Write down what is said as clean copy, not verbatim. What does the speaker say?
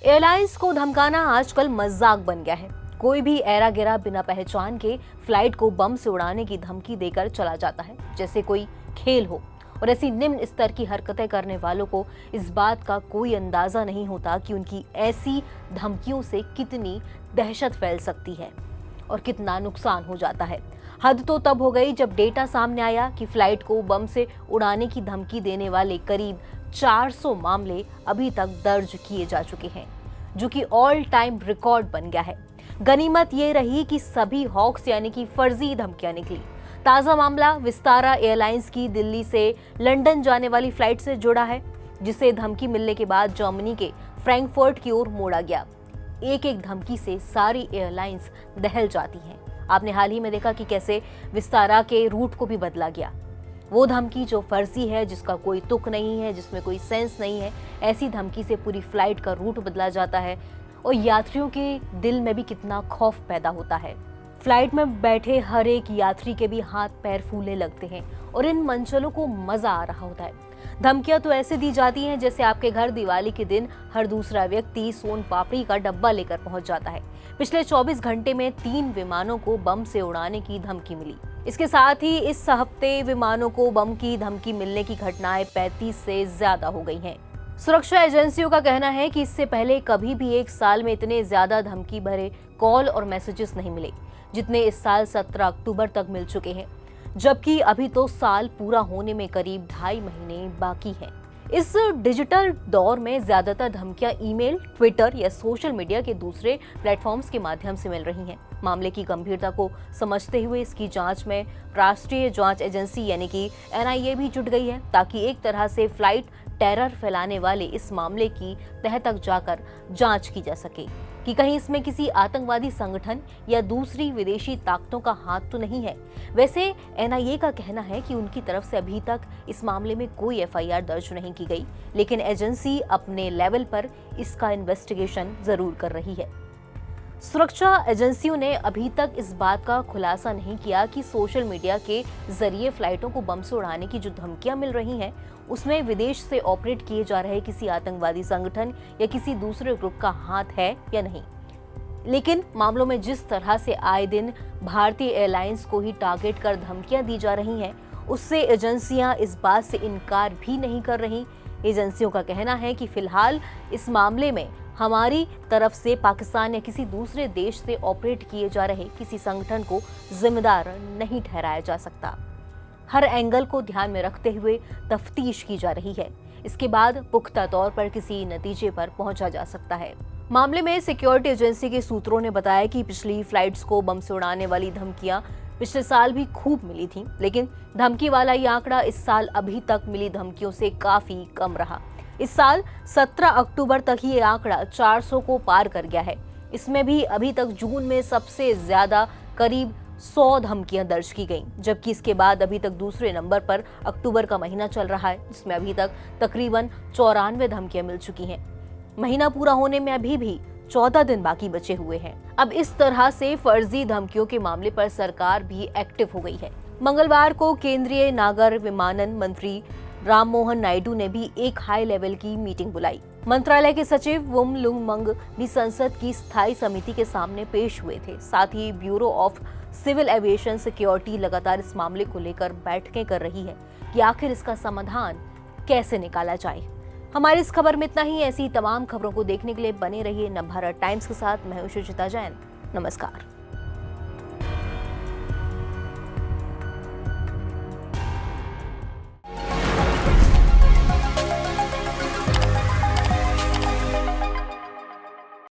Airlines को धमकाना आजकल मजाक बन गया है। कोई भी ऐरा गिरा बिना पहचान के फ्लाइट को बम से उड़ाने की धमकी देकर चला जाता है, जैसे कोई खेल हो। और ऐसी निम्न स्तर की हरकतें करने वालों को इस बात का कोई अंदाजा नहीं होता कि उनकी ऐसी धमकियों से कितनी दहशत फैल सकती है और कितना नुकसान हो जाता है। हद तो तब हो गई जब डेटा सामने आया कि फ्लाइट को बम से उड़ाने की धमकी देने वाले करीब 400 मामले अभी तक दर्ज किए जा चुके हैं, जो कि ऑल टाइम रिकॉर्ड बन गया है। गनीमत ये रही कि सभी हॉक्स यानी कि फर्जी धमकियां निकली। ताजा मामला विस्तारा एयरलाइंस की दिल्ली से लंदन जाने वाली फ्लाइट से जुड़ा है, जिसे धमकी मिलने के बाद जर्मनी के फ्रैंकफर्ट की ओर मोड़ा गया। एक एक धमकी से सारी एयरलाइंस दहल जाती हैं। आपने हाल ही में देखा कि कैसे विस्तारा के रूट को भी बदला गया। वो धमकी जो फर्जी है, जिसका कोई तुक नहीं है, जिसमें कोई सेंस नहीं है, ऐसी धमकी से पूरी फ्लाइट का रूट बदला जाता है और यात्रियों के दिल में भी कितना खौफ पैदा होता है। फ्लाइट में बैठे हर एक यात्री के भी हाथ पैर फूलने लगते हैं और इन मंचलों को मजा आ रहा होता है। धमकियां तो ऐसे दी जाती हैं जैसे आपके घर दिवाली के दिन हर दूसरा व्यक्ति सोन पापड़ी का डब्बा लेकर पहुंच जाता है। पिछले 24 घंटे में 3 विमानों को बम से उड़ाने की धमकी मिली। इसके साथ ही इस हफ्ते विमानों को बम की धमकी मिलने की घटनाएं 35 से ज्यादा हो गई हैं। सुरक्षा एजेंसियों का कहना है कि इससे पहले कभी भी एक साल में इतने ज्यादा धमकी भरे कॉल और मैसेजेस नहीं मिले जितने इस साल 17 अक्टूबर तक मिल चुके हैं, जबकि अभी तो साल पूरा होने में करीब 2.5 महीने बाकी हैं। इस डिजिटल दौर में ज्यादातर धमकियां ईमेल, ट्विटर या सोशल मीडिया के दूसरे प्लेटफॉर्म्स के माध्यम से मिल रही हैं। मामले की गंभीरता को समझते हुए इसकी जांच में राष्ट्रीय जांच एजेंसी यानी कि NIA भी जुट गई है, ताकि एक तरह से फ्लाइट टेरर फैलाने वाले इस मामले की तह तक जाकर जांच की जा सके कि कहीं इसमें किसी आतंकवादी संगठन या दूसरी विदेशी ताकतों का हाथ तो नहीं है। वैसे NIA का कहना है कि उनकी तरफ से अभी तक इस मामले में कोई FIR दर्ज नहीं की गई, लेकिन एजेंसी अपने लेवल पर इसका इन्वेस्टिगेशन जरूर कर रही है। सुरक्षा एजेंसियों ने अभी तक इस बात का खुलासा नहीं किया कि सोशल मीडिया के जरिए फ्लाइटों को बम से उड़ाने की जो धमकियां मिल रही हैं, उसमें विदेश से ऑपरेट किए जा रहे किसी आतंकवादी संगठन या किसी दूसरे ग्रुप का हाथ है या नहीं। लेकिन मामलों में जिस तरह से आए दिन भारतीय एयरलाइंस को ही टारगेट कर धमकियां दी जा रही हैं, उससे एजेंसियां इस बात से इनकार भी नहीं कर रही। एजेंसियों का कहना है कि फिलहाल इस मामले में हमारी तरफ से पाकिस्तान या किसी दूसरे देश से ऑपरेट किए जा रहे किसी संगठन को जिम्मेदार नहीं ठहराया जा सकता। हर एंगल को ध्यान में रखते हुए तफ्तीश की जा रही है। इसके बाद पुख्ता तौर पर किसी नतीजे पर पहुंचा जा सकता है। मामले में सिक्योरिटी एजेंसी के सूत्रों ने बताया कि पिछली फ्लाइट्स को बम से उड़ाने वाली धमकियां पिछले साल भी खूब मिली थी, लेकिन धमकी वाला ये आंकड़ा इस साल अभी तक मिली धमकियों से काफी कम रहा। इस साल 17 अक्टूबर तक ही ये आंकड़ा 400 को पार कर गया है। इसमें भी अभी तक जून में सबसे ज्यादा करीब 100 धमकियां दर्ज की गईं, जबकि इसके बाद अभी तक दूसरे नंबर पर अक्टूबर का महीना चल रहा है, जिसमें अभी तक तकरीबन 94 धमकियां मिल चुकी हैं। महीना पूरा होने में अभी भी 14 दिन बाकी बचे हुए हैं। अब इस तरह से फर्जी धमकियों के मामले पर सरकार भी एक्टिव हो गई है। मंगलवार को केंद्रीय नागर विमानन मंत्री राम मोहन नायडू ने भी एक हाई लेवल की मीटिंग बुलाई। मंत्रालय के सचिव वुम लुंग मंग भी संसद की स्थायी समिति के सामने पेश हुए थे। साथ ही bureau of civil aviation security लगातार इस मामले को लेकर बैठकें कर रही है कि आखिर इसका समाधान कैसे निकाला जाए। हमारी इस खबर में इतना ही। ऐसी तमाम खबरों को देखने के लिए बने रहिए नवभारत टाइम्स के साथ। मैं हूं सुचिता जैन। नमस्कार।